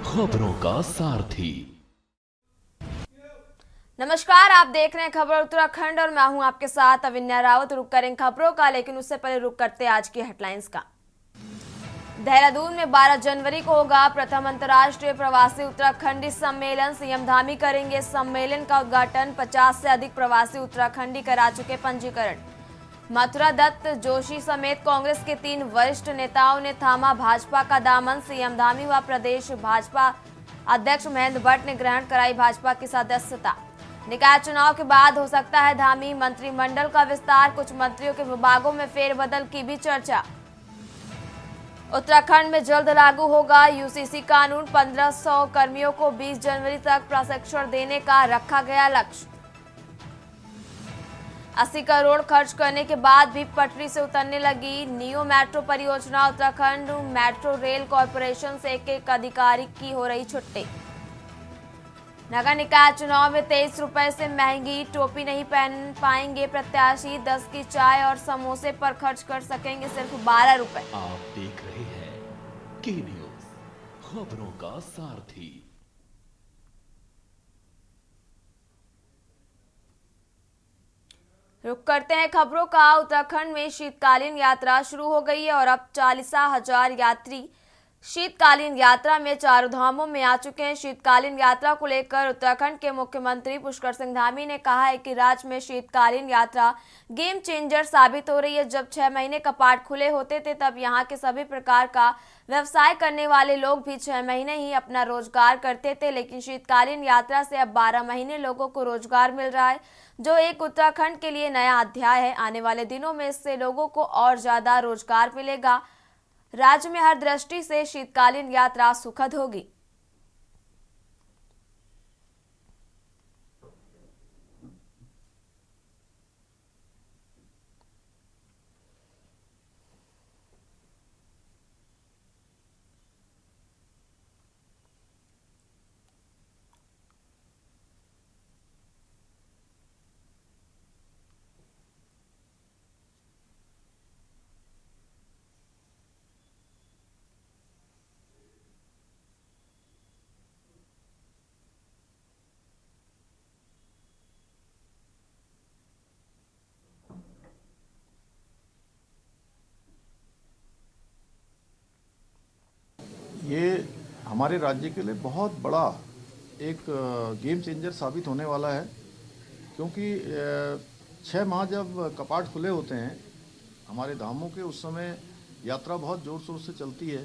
खबरों का सारथी। नमस्कार, आप देख रहे हैं खबर उत्तराखंड और मैं हूं आपके साथ अविन्या रावत। रुक करेंगे खबरों का, लेकिन उससे पहले रुक करते हैं आज की हेडलाइंस का। देहरादून में 12 जनवरी को होगा प्रथम अंतर्राष्ट्रीय प्रवासी उत्तराखंडी सम्मेलन। सीएम धामी करेंगे सम्मेलन का उद्घाटन। 50 से अधिक प्रवासी उत्तराखंडी करा चुके पंजीकरण। मथुरा दत्त जोशी समेत कांग्रेस के 3 वरिष्ठ नेताओं ने थामा भाजपा का दामन। सीएम धामी व प्रदेश भाजपा अध्यक्ष महेंद्र भट्ट ने ग्रहण कराई भाजपा की सदस्यता। निकाय चुनाव के बाद हो सकता है धामी मंत्रिमंडल का विस्तार। कुछ मंत्रियों के विभागों में फेरबदल की भी चर्चा। उत्तराखंड में जल्द लागू होगा यूसीसी कानून। 1500 कर्मियों को 20 जनवरी तक प्रशिक्षण देने का रखा गया लक्ष्य। 80 करोड़ खर्च करने के बाद भी पटरी से उतरने लगी नियो मेट्रो परियोजना। उत्तराखंड मेट्रो रेल कॉरपोरेशन से एक अधिकारी की हो रही छुट्टी। नगर निकाय चुनाव में 23 रुपए से महंगी टोपी नहीं पहन पाएंगे प्रत्याशी। 10 की चाय और समोसे पर खर्च कर सकेंगे सिर्फ 12 रुपए। आप देख रहे हैं के न्यूज, खबरों का सारथी। रुक करते हैं खबरों का। उत्तराखंड में शीतकालीन यात्रा शुरू हो गई है और अब 40,000 यात्री शीतकालीन यात्रा में चारों धामों में आ चुके हैं। शीतकालीन यात्रा को लेकर उत्तराखंड के मुख्यमंत्री पुष्कर सिंह धामी ने कहा है कि राज्य में शीतकालीन यात्रा गेम चेंजर साबित हो रही है। जब 6 महीने कपाट खुले होते थे तब यहाँ के सभी प्रकार का व्यवसाय करने वाले लोग भी 6 महीने ही अपना रोजगार करते थे, लेकिन शीतकालीन यात्रा से अब 12 महीने लोगों को रोजगार मिल रहा है, जो एक उत्तराखंड के लिए नया अध्याय है। आने वाले दिनों में इससे लोगों को और ज्यादा रोजगार मिलेगा। राज्य में हर दृष्टि से शीतकालीन यात्रा सुखद होगी। ये हमारे राज्य के लिए बहुत बड़ा एक गेम चेंजर साबित होने वाला है, क्योंकि 6 माह जब कपाट खुले होते हैं हमारे धामों के, उस समय यात्रा बहुत ज़ोर शोर से चलती है।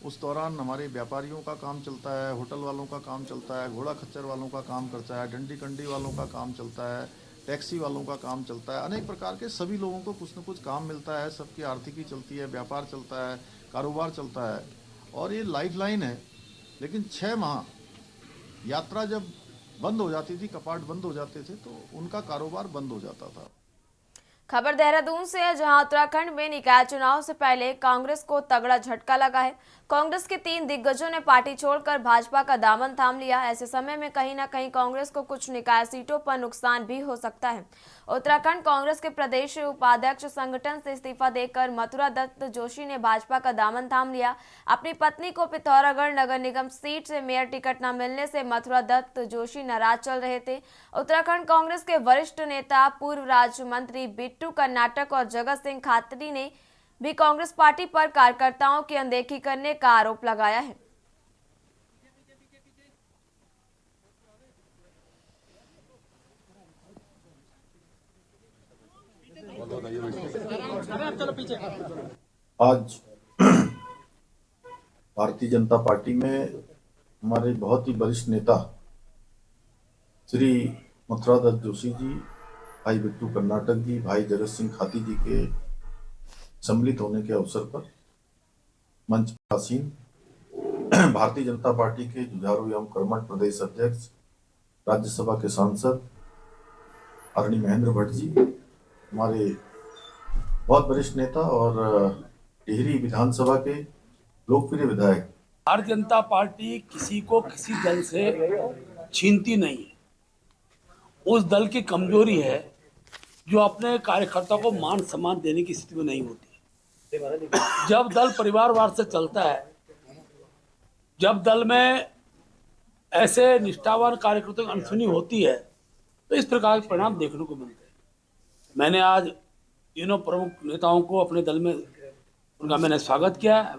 उस दौरान हमारे व्यापारियों का काम चलता है, होटल वालों का काम चलता है, घोड़ा खच्चर वालों का काम करता है, डंडी कंडी वालों का काम चलता है, टैक्सी वालों का काम चलता है। अनेक प्रकार के सभी लोगों को कुछ न कुछ काम मिलता है, सबकी आर्थिकी चलती है, व्यापार चलता है, कारोबार चलता है और ये लाइफलाइन है। लेकिन 6 माह यात्रा जब बंद हो जाती थी, कपाट बंद हो जाते थे, तो उनका कारोबार बंद हो जाता था। खबर देहरादून से है, जहां उत्तराखंड में निकाय चुनाव से पहले कांग्रेस को तगड़ा झटका लगा है। कांग्रेस के 3 दिग्गजों ने पार्टी छोड़कर भाजपा का दामन थाम लिया। ऐसे समय में कहीं ना कहीं कांग्रेस को कुछ निकाय सीटों पर नुकसान भी हो सकता है। उत्तराखंड कांग्रेस के प्रदेश उपाध्यक्ष संगठन से इस्तीफा देकर मथुरा दत्त जोशी ने भाजपा का दामन थाम लिया। अपनी पत्नी को पिथौरागढ़ नगर निगम सीट से मेयर टिकट न मिलने से मथुरा दत्त जोशी नाराज चल रहे थे। उत्तराखंड कांग्रेस के वरिष्ठ नेता पूर्व राज्य मंत्री बिट्टू कर्नाटक और जगत सिंह खातरी ने भी कांग्रेस पार्टी पर कार्यकर्ताओं की अनदेखी करने का आरोप लगाया है। आज भारतीय जनता पार्टी में हमारे बहुत ही वरिष्ठ नेता श्री मथुरा दत्त जोशी जी, भाई बिट्टू कर्नाटक जी, भाई जगत सिंह खाती जी के सम्मिलित होने के अवसर पर मंच पर आसीन भारतीय जनता पार्टी के जुझारू एवं कर्मठ प्रदेश अध्यक्ष, राज्यसभा के सांसद आदरणीय महेंद्र भट्ट जी, हमारे बहुत वरिष्ठ नेता और टिहरी विधानसभा के लोकप्रिय विधायक। भारतीय जनता पार्टी किसी को किसी दल से छीनती नहीं है। उस दल की कमजोरी है जो अपने कार्यकर्ता को मान सम्मान देने की स्थिति में नहीं होती। जब दल परिवारवाद से चलता है जब दल में ऐसे निष्ठावान कार्यकर्ताओं की अनसुनी होती है तो इस प्रकार के परिणाम देखने को मिलते हैं। मैंने आज तीनों प्रमुख नेताओं को अपने दल में उनका मैंने स्वागत किया।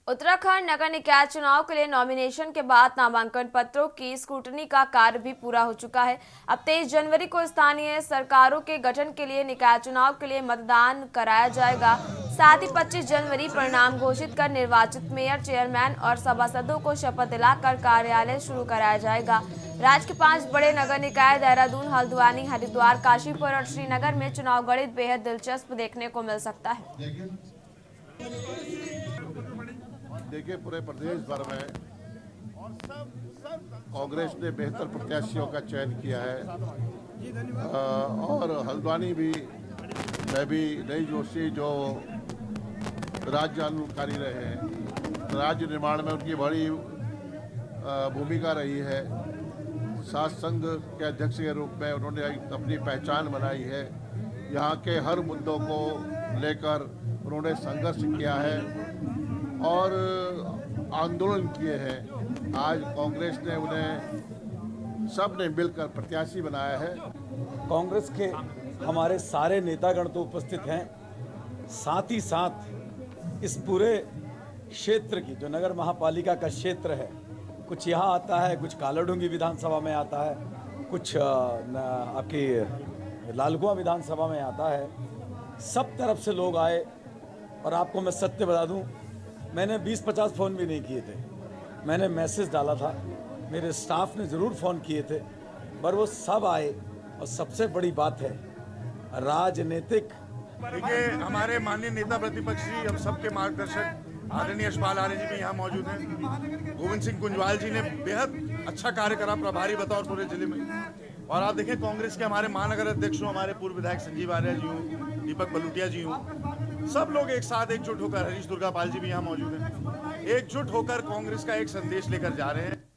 उत्तराखंड नगर निकाय चुनाव के लिए नॉमिनेशन के बाद नामांकन पत्रों की स्क्रूटनी का कार्य भी पूरा हो चुका है। अब 23 जनवरी को स्थानीय सरकारों के गठन के लिए निकाय चुनाव के लिए मतदान कराया जाएगा। साथ ही 25 जनवरी परिणाम घोषित कर निर्वाचित मेयर, चेयरमैन और सभासदों को शपथ दिलाकर कार्यालय शुरू कराया जाएगा। राज्य के 5 बड़े नगर निकाय देहरादून, हल्द्वानी, हरिद्वार, काशीपुर और श्रीनगर में चुनाव गणित बेहद दिलचस्प देखने को मिल सकता है। देखिए, पूरे प्रदेश भर में कांग्रेस ने बेहतर प्रत्याशियों का चयन किया है और हल्द्वानी भी मैं भी नई जोशी जो राज्य आंदोलनकारी रहे हैं, राज्य निर्माण में उनकी बड़ी भूमिका रही है। सात संघ के अध्यक्ष के रूप में उन्होंने अपनी पहचान बनाई है। यहाँ के हर मुद्दों को लेकर उन्होंने संघर्ष किया है और आंदोलन किए हैं। आज कांग्रेस ने उन्हें सब ने मिलकर प्रत्याशी बनाया है। कांग्रेस के हमारे सारे नेतागण तो उपस्थित हैं, साथ ही साथ इस पूरे क्षेत्र की जो नगर महापालिका का क्षेत्र है, कुछ यहाँ आता है, कुछ कालाडूंगी विधानसभा में आता है, कुछ आपकी लालकुआं विधानसभा में आता है। सब तरफ से लोग आए और आपको मैं सत्य बता दूं, मैंने 20-50 फ़ोन भी नहीं किए थे। मैंने मैसेज डाला था, मेरे स्टाफ ने ज़रूर फ़ोन किए थे, पर वो सब आए। और सबसे बड़ी बात है राजनीतिक। देखिए, हमारे माननीय नेता प्रतिपक्षी हम सबके मार्गदर्शक आदरणीय यशपाल आर्य जी भी यहाँ मौजूद हैं। गोविंद सिंह कुंजवाल जी ने बेहद अच्छा कार्य करा प्रभारी बतौर पूरे जिले में। और आप देखें, कांग्रेस के हमारे महानगर अध्यक्ष हूँ, हमारे पूर्व विधायक संजीव आर्य जी हूँ, दीपक बलूटिया जी हूँ, सब लोग एक साथ एकजुट होकर, हरीश दुर्गापाल जी भी यहाँ मौजूद हैं, एकजुट होकर कांग्रेस का एक संदेश लेकर जा रहे हैं।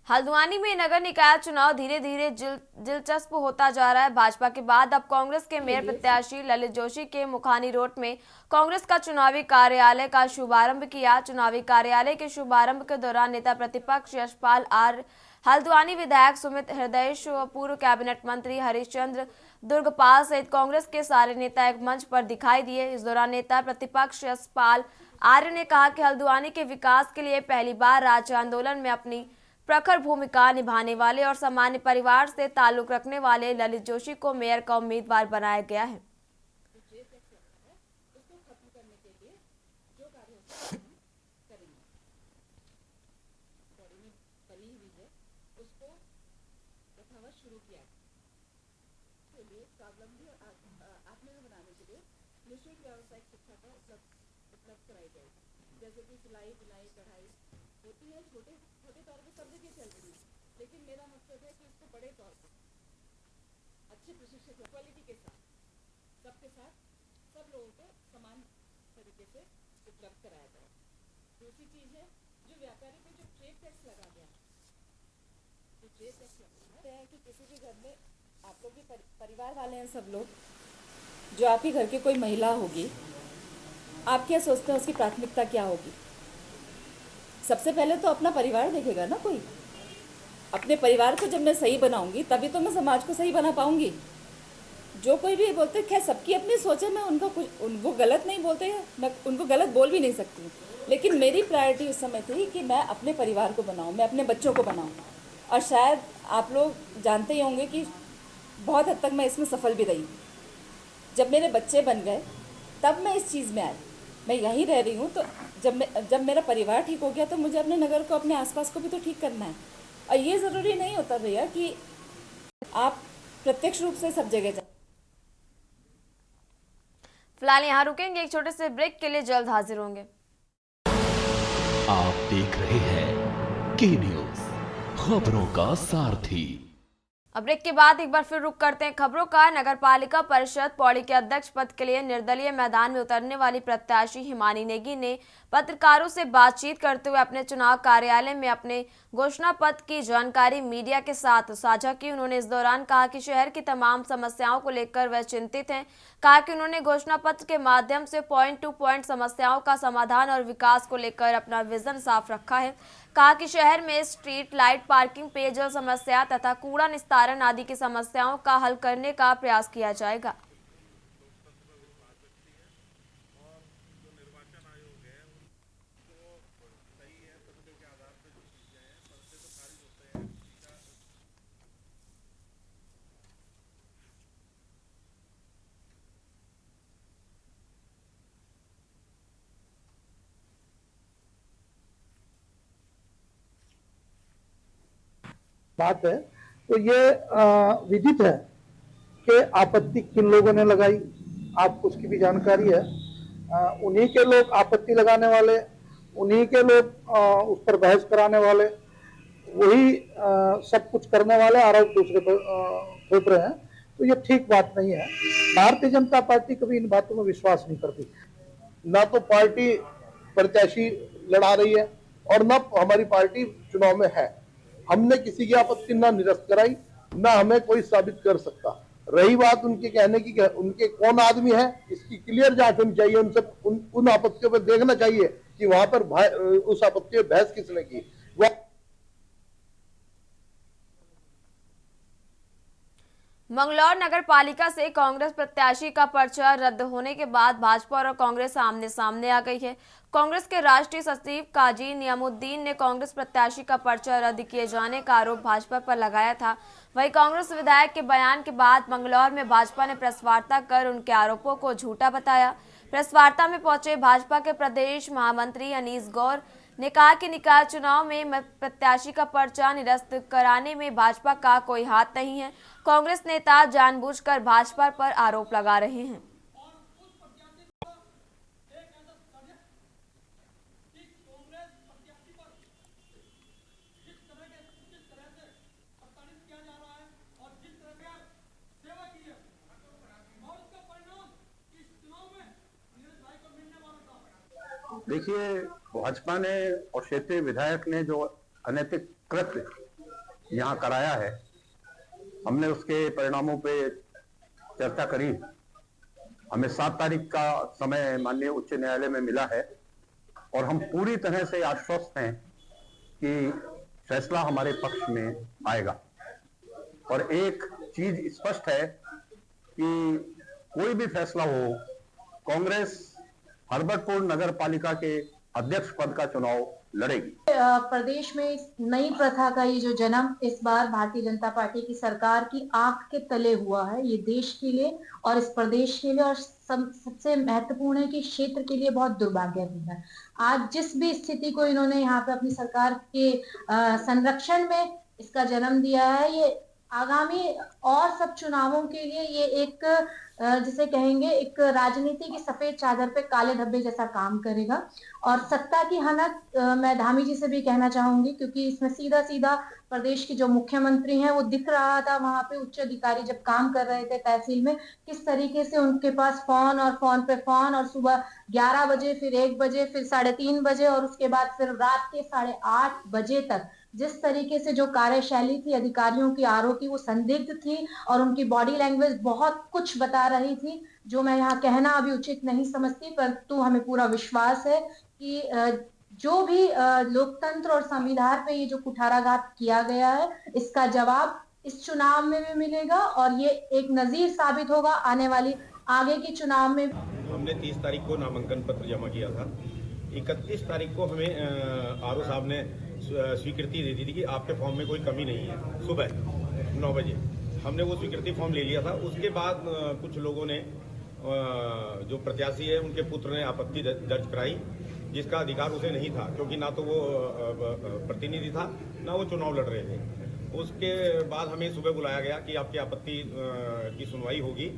हल्द्वानी में नगर निकाय चुनाव धीरे धीरे दिलचस्प होता जा रहा है। भाजपा के बाद अब कांग्रेस के मेयर प्रत्याशी ललित जोशी के मुखानी रोड में कांग्रेस का चुनावी कार्यालय का शुभारंभ किया। चुनावी कार्यालय के शुभारंभ के दौरान नेता प्रतिपक्ष यशपाल आर्य, हल्द्वानी विधायक सुमित हृदयेश, पूर्व कैबिनेट मंत्री हरिश्चंद्र दुर्गपाल सहित कांग्रेस के सारे नेता एक मंच पर दिखाई दिए। इस दौरान नेता प्रतिपक्ष यशपाल आर्य ने कहा कि हल्द्वानी के विकास के लिए पहली बार राज्य आंदोलन में अपनी प्रखर भूमिका निभाने वाले और सामान्य परिवार से ताल्लुक रखने वाले ललित जोशी को मेयर का उम्मीदवार बनाया गया है। जैसे कि सिलाई बुनाई कढ़ाई होती है, छोटे छोटे तौर पे सब जगह चल रही है, लेकिन मेरा मकसद है कि इसको बड़े तौर पे अच्छे प्रशिक्षक क्वालिटी के साथ सबके साथ सब लोगों को समान तरीके से उपलब्ध कराया जाए। दूसरी चीज़ है, जो व्यापारी पे जो ट्रेड टैक्स लगा गया, जो ट्रेड टैक्स लगता है कि किसी भी घर में आप लोग भी परिवार वाले हैं, सब लोग, जो आप ही घर की कोई महिला होगी, आप क्या सोचते हैं उसकी प्राथमिकता क्या होगी? सबसे पहले तो अपना परिवार देखेगा ना कोई। अपने परिवार को जब मैं सही बनाऊंगी तभी तो मैं समाज को सही बना पाऊंगी। जो कोई भी बोलते, खैर सबकी अपनी सोच है, मैं उनका कुछ वो गलत नहीं बोलते हैं, मैं उनको गलत बोल भी नहीं सकती, लेकिन मेरी प्रायोरिटी उस समय थी कि मैं अपने परिवार को बनाऊँ, मैं अपने बच्चों को बनाऊँ। और शायद आप लोग जानते ही होंगे कि बहुत हद तक मैं इसमें सफल भी रही। जब मेरे बच्चे बन गए तब मैं इस चीज़ में आई। मैं यहीं रह रही हूँ, तो जब मेरा परिवार ठीक हो गया तो मुझे अपने नगर को, अपने आसपास को भी तो ठीक करना है। और ये ज़रूरी नहीं होता भैया कि आप प्रत्यक्ष रूप से सब जगह जाए। फिलहाल यहाँ रुकेंगे, एक छोटे से ब्रेक के लिए जल्द हाजिर होंगे। आप देख रहे हैं के न्यूज़, खबरों का सारथी। अब ब्रेक के बाद एक बार फिर रुक करते हैं खबरों का। नगर पालिका परिषद पौड़ी के अध्यक्ष पद के लिए निर्दलीय मैदान में उतरने वाली प्रत्याशी हिमानी नेगी ने पत्रकारों से बातचीत करते हुए अपने चुनाव कार्यालय में अपने घोषणा पत्र की जानकारी मीडिया के साथ साझा की। उन्होंने इस दौरान कहा कि शहर की तमाम समस्याओं को लेकर वह चिंतित हैं। कहा कि उन्होंने घोषणा पत्र के माध्यम से पॉइंट टू पॉइंट समस्याओं का समाधान और विकास को लेकर अपना विजन साफ रखा है। कहा कि शहर में स्ट्रीट लाइट, पार्किंग, पेयजल समस्या तथा कूड़ा निस्तारण आदि की समस्याओं का हल करने का प्रयास किया जाएगा। बात है तो ये विदित है कि आपत्ति किन लोगों ने लगाई, आपको उसकी भी जानकारी है। उन्हीं के लोग आपत्ति लगाने वाले, उन्हीं के लोग उस पर बहस कराने वाले, वही सब कुछ करने वाले आरोप दूसरे पर थोप रहे हैं। तो ये ठीक बात नहीं है। भारतीय जनता पार्टी कभी इन बातों में विश्वास नहीं करती। ना तो पार्टी प्रत्याशी लड़ा रही है और ना हमारी पार्टी चुनाव में है। हमने किसी की आपत्ति ना निरस्त कराई, ना हमें कोई साबित कर सकता। रही बात उनके कहने की, उनके कौन आदमी है, इसकी क्लियर जांच होनी चाहिए। उनसे उन आपत्तियों पर देखना चाहिए कि वहां पर उस आपत्ति में बहस किसने की। मंगलौर नगर पालिका से कांग्रेस प्रत्याशी का पर्चा रद्द होने के बाद भाजपा और कांग्रेस आमने सामने आ गई है। कांग्रेस के राष्ट्रीय सचिव काजी नियामुद्दीन ने कांग्रेस प्रत्याशी का पर्चा रद्द किए जाने का आरोप भाजपा पर लगाया था। वहीं कांग्रेस विधायक के बयान के बाद मंगलौर में भाजपा ने प्रेस वार्ता कर उनके आरोपों को झूठा बताया। प्रेस वार्ता में पहुंचे भाजपा के प्रदेश महामंत्री अनीस गौर ने कहा कि निकाय चुनाव में प्रत्याशी का पर्चा निरस्त कराने में भाजपा का कोई हाथ नहीं है। कांग्रेस नेता जानबूझकर भाजपा पर आरोप लगा रहे हैं। देखिए, भाजपा ने और क्षेत्रीय विधायक ने जो अनैतिक कृत्य यहाँ कराया है, हमने उसके परिणामों पे चर्चा करी। हमें 7 तारीख का समय माननीय उच्च न्यायालय में मिला है और हम पूरी तरह से आश्वस्त हैं कि फैसला हमारे पक्ष में आएगा। और एक चीज स्पष्ट है कि कोई भी फैसला हो, कांग्रेस हरबरपुर नगर पालिका के अध्यक्ष पद का चुनाव लड़ेगी। प्रदेश में नई प्रथा का ये जो जन्म इस बार भारतीय जनता पार्टी की सरकार की आंख के तले हुआ है, ये देश के लिए और इस प्रदेश के लिए और सबसे महत्वपूर्ण है कि क्षेत्र के लिए बहुत दुर्भाग्यपूर्ण है। आज जिस भी स्थिति को इन्होंने यहाँ पे अपनी सरकार के संरक्षण में इसका जन्म दिया है, ये आगामी और सब चुनावों के लिए ये एक जिसे कहेंगे एक राजनीति की सफेद चादर पे काले धब्बे जैसा काम करेगा। और सत्ता की हनक मैं धामी जी से भी कहना चाहूंगी, क्योंकि इसमें सीधा सीधा प्रदेश के जो मुख्यमंत्री हैं वो दिख रहा था वहां पे उच्च अधिकारी जब काम कर रहे थे तहसील में, किस तरीके से उनके पास फोन और फोन पे फोन, और सुबह 11 बजे, फिर 1 बजे, फिर 3:30 बजे और उसके बाद फिर रात के 8:30 बजे तक जिस तरीके से जो कार्यशैली थी अधिकारियों की आरओ की, वो संदिग्ध थी और उनकी बॉडी लैंग्वेज बहुत कुछ बता रही थी, जो मैं यहाँ कहना अभी उचित नहीं समझती। परंतु हमें पूरा विश्वास है कि जो भी लोकतंत्र और संविधान पे ये जो कुठाराघात किया गया है, इसका जवाब इस चुनाव में भी मिलेगा और ये एक नजीर साबित होगा आने वाली आगे के चुनाव में। हमने 30 तारीख को नामांकन पत्र जमा किया था। 31 तारीख को हमें आरओ साहब ने स्वीकृति दे दी थी कि आपके फॉर्म में कोई कमी नहीं है। सुबह 9 बजे हमने वो स्वीकृति फॉर्म ले लिया था। उसके बाद कुछ लोगों ने जो प्रत्याशी है उनके पुत्र ने आपत्ति दर्ज कराई, जिसका अधिकार उसे नहीं था, क्योंकि ना तो वो प्रतिनिधि था ना वो चुनाव लड़ रहे थे। उसके बाद हमें सुबह बुलाया गया कि आपकी आपत्ति की सुनवाई होगी।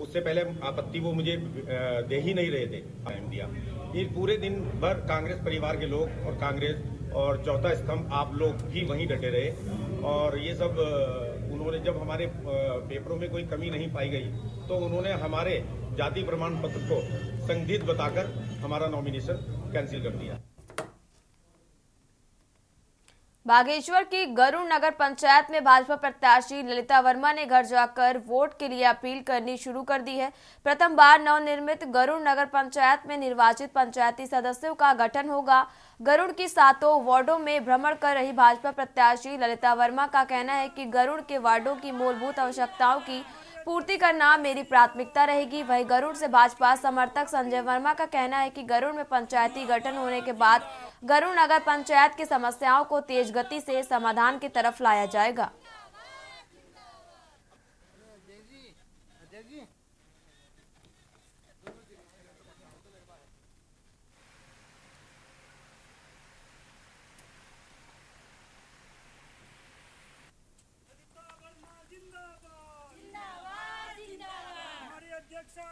उससे पहले आपत्ति वो मुझे दे ही नहीं रहे थे, टाइम दिया। ये पूरे दिन भर कांग्रेस परिवार के लोग और कांग्रेस और चौथा स्तंभ आप लोग भी वहीं डटे रहे और ये सब उन्होंने जब हमारे पेपरों में कोई कमी नहीं पाई गई तो उन्होंने हमारे जाति प्रमाण पत्र को संदिग्ध बताकर हमारा नॉमिनेशन कैंसिल कर दिया। बागेश्वर की गरुड़ नगर पंचायत में भाजपा प्रत्याशी ललिता वर्मा ने घर जाकर वोट के लिए अपील करनी शुरू कर दी है। प्रथम बार नवनिर्मित गरुड़ नगर पंचायत में निर्वाचित पंचायती सदस्यों का गठन होगा। गरुड़ की 7 वार्डों में भ्रमण कर रही भाजपा प्रत्याशी ललिता वर्मा का कहना है कि गरुड़ के वार्डों की मूलभूत आवश्यकताओं की पूर्ति करना मेरी प्राथमिकता रहेगी। वहीं गरुड़ से भाजपा समर्थक संजय वर्मा का कहना है कि गरुड़ में पंचायती गठन होने के बाद गरुड़ नगर पंचायत की समस्याओं को तेज गति से समाधान की तरफ लाया जाएगा।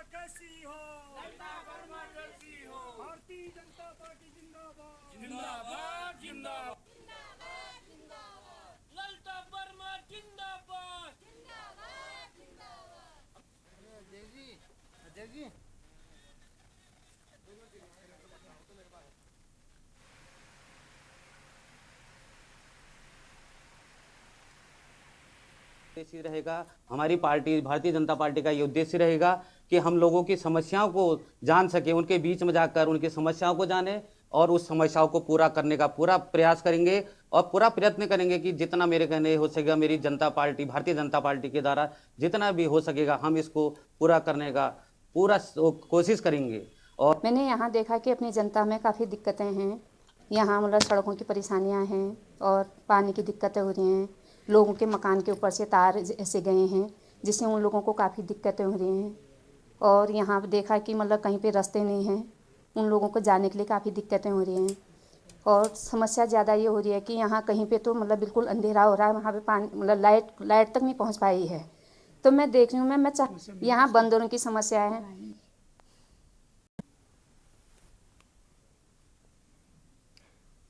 कैसी हो भारतीय जनता पार्टी जिंदाबाद जिंदाबाद जिंदाबाद ललिता वर्मा जिंदाबाद जिंदाबाद जिंदाबाद। अजय जी उद्देश्य रहेगा, हमारी पार्टी भारतीय जनता पार्टी का ये उद्देश्य रहेगा कि हम लोगों की समस्याओं को जान सके, उनके बीच में जाकर उनकी समस्याओं को जाने और उस समस्याओं को पूरा करने का पूरा प्रयास करेंगे और पूरा प्रयत्न करेंगे कि जितना मेरे कहने हो सकेगा, मेरी जनता पार्टी भारतीय जनता पार्टी के द्वारा जितना भी हो सकेगा हम इसको पूरा करने का पूरा कोशिश करेंगे। और मैंने यहाँ देखा कि अपनी जनता में काफ़ी दिक्कतें हैं। यहाँ मतलब सड़कों की परेशानियाँ हैं और पानी की दिक्कतें हो रही हैं। लोगों के मकान के ऊपर से तार ऐसे गए हैं जिससे उन लोगों को काफ़ी दिक्कतें हो रही हैं। और यहाँ देखा कि मतलब कहीं पे रास्ते नहीं हैं, उन लोगों को जाने के लिए काफ़ी दिक्कतें हो रही हैं। और समस्या ज़्यादा ये हो रही है कि यहाँ कहीं पे तो मतलब बिल्कुल अंधेरा हो रहा है, वहाँ पे पानी मतलब लाइट तक नहीं पहुँच पाई है। तो मैं देख रही हूँ, मैं यहाँ बंदरों की समस्या है।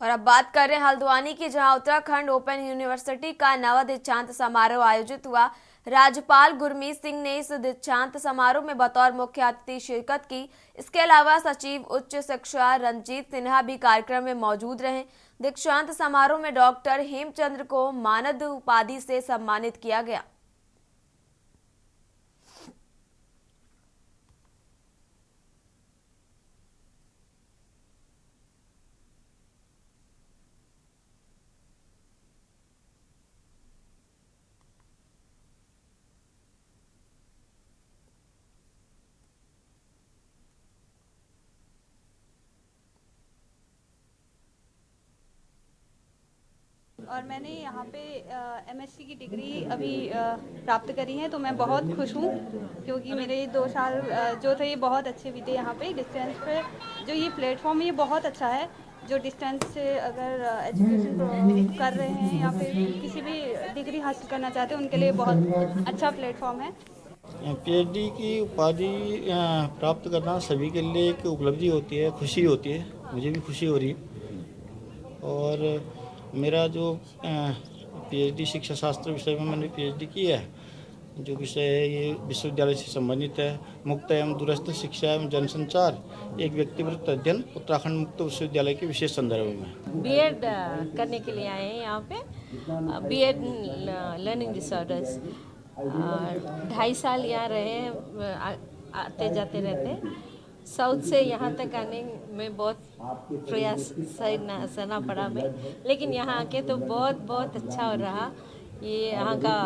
और अब बात कर रहे हैं हल्द्वानी की, जहां उत्तराखंड ओपन यूनिवर्सिटी का नवा दीक्षांत समारोह आयोजित हुआ। राज्यपाल गुरमीत सिंह ने इस दीक्षांत समारोह में बतौर मुख्य अतिथि शिरकत की। इसके अलावा सचिव उच्च शिक्षा रंजीत सिन्हा भी कार्यक्रम में मौजूद रहे। दीक्षांत समारोह में डॉक्टर हेमचंद्र को मानद उपाधि से सम्मानित किया गया। और मैंने यहाँ पे एमएससी की डिग्री अभी प्राप्त करी है, तो मैं बहुत खुश हूँ क्योंकि मेरे 2 साल जो थे ये बहुत अच्छे बीते। यहाँ पे डिस्टेंस पे जो ये प्लेटफॉर्म है ये बहुत अच्छा है। जो डिस्टेंस से अगर एजुकेशन कर रहे हैं या फिर किसी भी डिग्री हासिल करना चाहते हैं उनके लिए बहुत अच्छा प्लेटफॉर्म है। पीएचडी की उपाधि प्राप्त करना सभी के लिए एक उपलब्धि होती है, खुशी होती है। मुझे भी खुशी हो रही है। और मेरा जो पीएचडी शिक्षा शास्त्र विषय में मैंने पीएचडी किया है, जो विषय है ये विश्वविद्यालय से संबंधित है। मुक्त एवं दूरस्थ शिक्षा एवं जनसंचार एक व्यक्तिगत अध्ययन उत्तराखंड मुक्त विश्वविद्यालय के विशेष संदर्भ में बीएड करने के लिए आए हैं यहाँ पे। बीएड लर्निंग डिसऑर्डर्स 2.5 साल यहाँ रहे, आते जाते रहते। साउथ से यहाँ तक आने में बहुत प्रयास सहना पड़ा हमें, लेकिन यहाँ आके तो बहुत अच्छा हो रहा। ये यहाँ का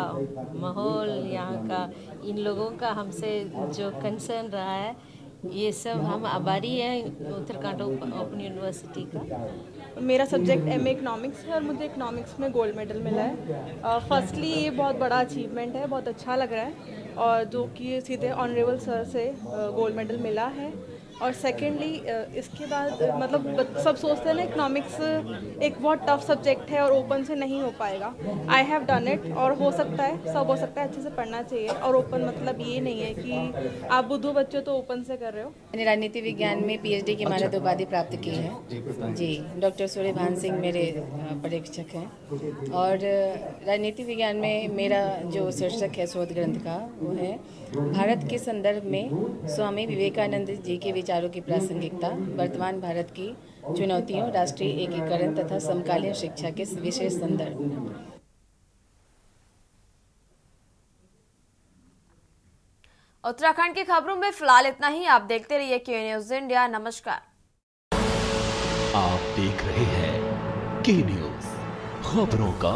माहौल, यहाँ का इन लोगों का हमसे जो कंसर्न रहा है, ये सब हम आभारी हैं उत्तराखंड ओपन यूनिवर्सिटी का। मेरा सब्जेक्ट एमए इकोनॉमिक्स है और मुझे इकोनॉमिक्स में गोल्ड मेडल मिला है। फर्स्टली ये बहुत बड़ा अचीवमेंट है, बहुत अच्छा लग रहा है। और जो कि सीधे ऑनरेबल सर से गोल्ड मेडल मिला है, और सेकेंडली इसके बाद मतलब सब सोचते हैं ना इकोनॉमिक्स एक बहुत टफ सब्जेक्ट है और ओपन से नहीं हो पाएगा। आई हैव डन इट और हो सकता है, सब हो सकता है, अच्छे से पढ़ना चाहिए। और ओपन मतलब ये नहीं है कि आप बुद्धू बच्चे तो ओपन से कर रहे हो। मैंने राजनीति विज्ञान में PhD की मानद उपाधि प्राप्त की है जी। डॉक्टर सूर्यभान सिंह मेरे परीक्षक हैं और राजनीति विज्ञान में मेरा जो शीर्षक है शोध ग्रंथ का वो है भारत के संदर्भ में स्वामी विवेकानंद जी के विचारों की प्रासंगिकता, वर्तमान भारत की चुनौतियों, राष्ट्रीय एकीकरण तथा समकालीन शिक्षा के विशेष संदर्भ में। उत्तराखंड की खबरों में फिलहाल इतना ही। आप देखते रहिए के न्यूज़ इंडिया। नमस्कार। आप देख रहे हैं के न्यूज़, खबरों का